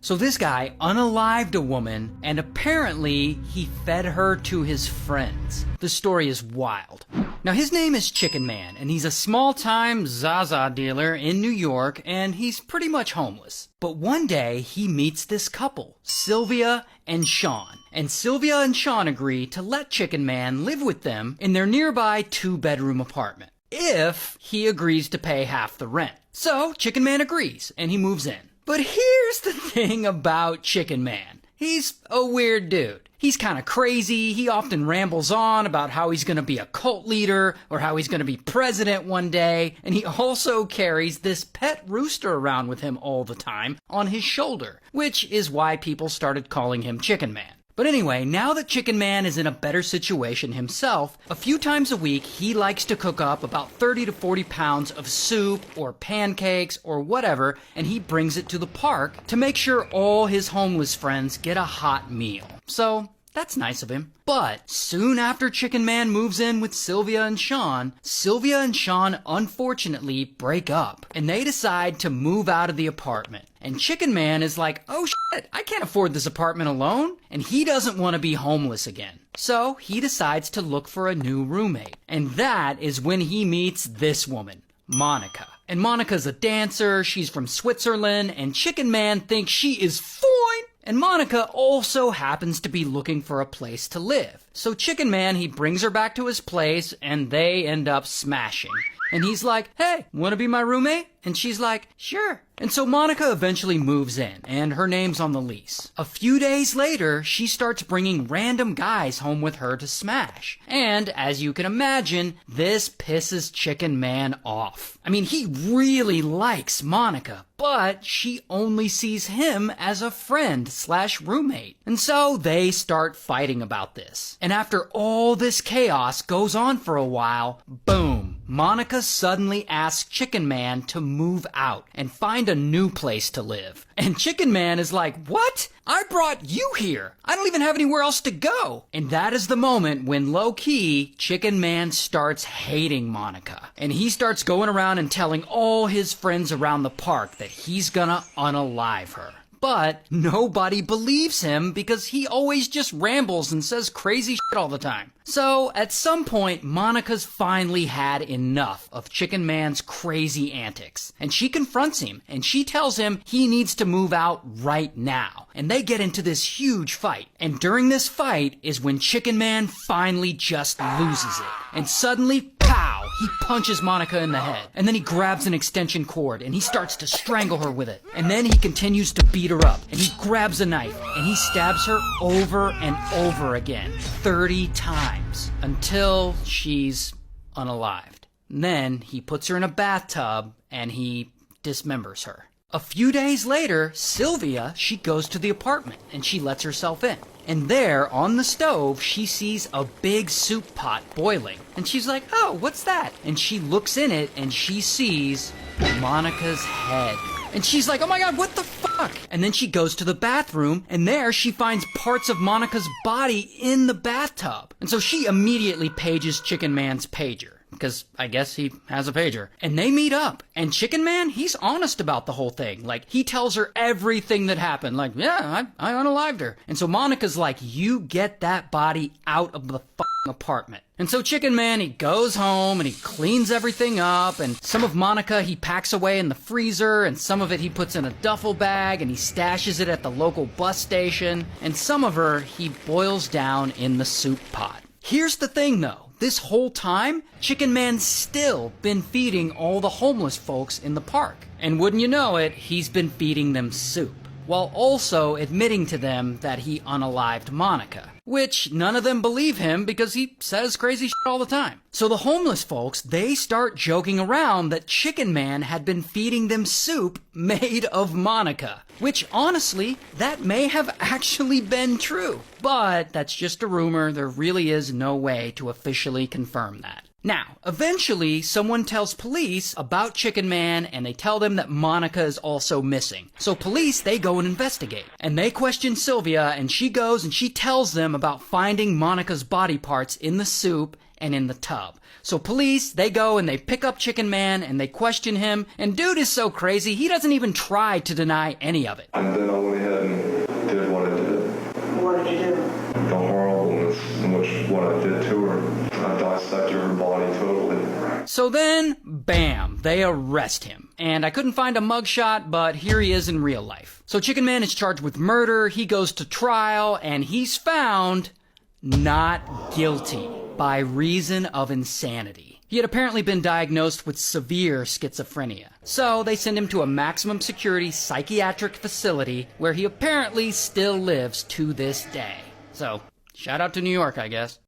So this guy unalived a woman, and apparently he fed her to his friends. The story is wild. Now his name is Chicken Man, and he's a small-time Zaza dealer in New York, and he's pretty much homeless. But one day he meets this couple, Sylvia and Sean. And Sylvia and Sean agree to let Chicken Man live with them in their nearby 2-bedroom apartment, if he agrees to pay half the rent. So Chicken Man agrees, and he moves in. But here's the thing about Chicken Man. He's a weird dude. He's kind of crazy. He often rambles on about how he's going to be a cult leader or how he's going to be president one day. And he also carries this pet rooster around with him all the time on his shoulder, which is why people started calling him Chicken Man. But anyway, now that Chicken Man is in a better situation himself, a few times a week he likes to cook up about 30 to 40 pounds of soup or pancakes or whatever, and he brings it to the park to make sure all his homeless friends get a hot meal. So that's nice of him. But soon after Chicken Man moves in with Sylvia and Sean unfortunately break up, and they decide to move out of the apartment. And Chicken Man is like, oh shit, I can't afford this apartment alone, and he doesn't want to be homeless again. So he decides to look for a new roommate. And that is when he meets this woman, Monica. And Monica's a dancer, she's from Switzerland, and Chicken Man thinks she is fine. And Monica also happens to be looking for a place to live. So Chicken Man, he brings her back to his place, and they end up smashing. And he's like, hey, wanna be my roommate? And she's like, sure. And so Monica eventually moves in, and her name's on the lease. A few days later, she starts bringing random guys home with her to smash. And, as you can imagine, this pisses Chicken Man off. I mean, he really likes Monica, but she only sees him as a friend/roommate. And so they start fighting about this. And after all this chaos goes on for a while, boom, Monica suddenly asks Chicken Man to move out and find a new place to live. And Chicken Man is like, what? I brought you here. I don't even have anywhere else to go. And that is the moment when low-key, Chicken Man starts hating Monica. And he starts going around and telling all his friends around the park that he's gonna unalive her. But nobody believes him because he always just rambles and says crazy shit all the time. So at some point, Monica's finally had enough of Chicken Man's crazy antics. And she confronts him and she tells him he needs to move out right now. And they get into this huge fight. And during this fight is when Chicken Man finally just loses it. And suddenly, pow! He punches Monica in the head. And then he grabs an extension cord and he starts to strangle her with it. And then he continues to beat her up. And he grabs a knife and he stabs her over and over again, 30 times, until she's unalived. And then he puts her in a bathtub and he dismembers her. A few days later, Sylvia, she goes to the apartment and she lets herself in. And there, on the stove, she sees a big soup pot boiling. And she's like, oh, what's that? And she looks in it and she sees Monica's head. And she's like, oh my god, what the fuck? And then she goes to the bathroom, and there she finds parts of Monica's body in the bathtub. And so she immediately pages Chicken Man's pager, because I guess he has a pager. And they meet up, and Chicken Man, he's honest about the whole thing. Like, he tells her everything that happened. Like, yeah, I unalived her. And so Monica's like, you get that body out of the fucking apartment. And so Chicken Man, he goes home and he cleans everything up, and some of Monica he packs away in the freezer, and some of it he puts in a duffel bag and he stashes it at the local bus station, and some of her he boils down in the soup pot. Here's the thing though, this whole time, Chicken Man's still been feeding all the homeless folks in the park. And wouldn't you know it, he's been feeding them soup, while also admitting to them that he unalived Monica. Which none of them believe him because he says crazy shit all the time. So the homeless folks, they start joking around that Chicken Man had been feeding them soup made of Monica. Which honestly, that may have actually been true. But that's just a rumor. There really is no way to officially confirm that. Now, eventually, someone tells police about Chicken Man, and they tell them that Monica is also missing. So police, they go and investigate. And they question Sylvia, and she goes and she tells them about finding Monica's body parts in the soup and in the tub. So police, they go and they pick up Chicken Man and they question him, and dude is so crazy, he doesn't even try to deny any of it. And then I went ahead and did what I did. What did you do? The horribleness in which what I did to her. I dissected her body totally. So then, bam, they arrest him. And I couldn't find a mugshot, but here he is in real life. So Chicken Man is charged with murder, he goes to trial, and he's found not guilty by reason of insanity. He had apparently been diagnosed with severe schizophrenia. So they send him to a maximum security psychiatric facility where he apparently still lives to this day. So, shout out to New York, I guess.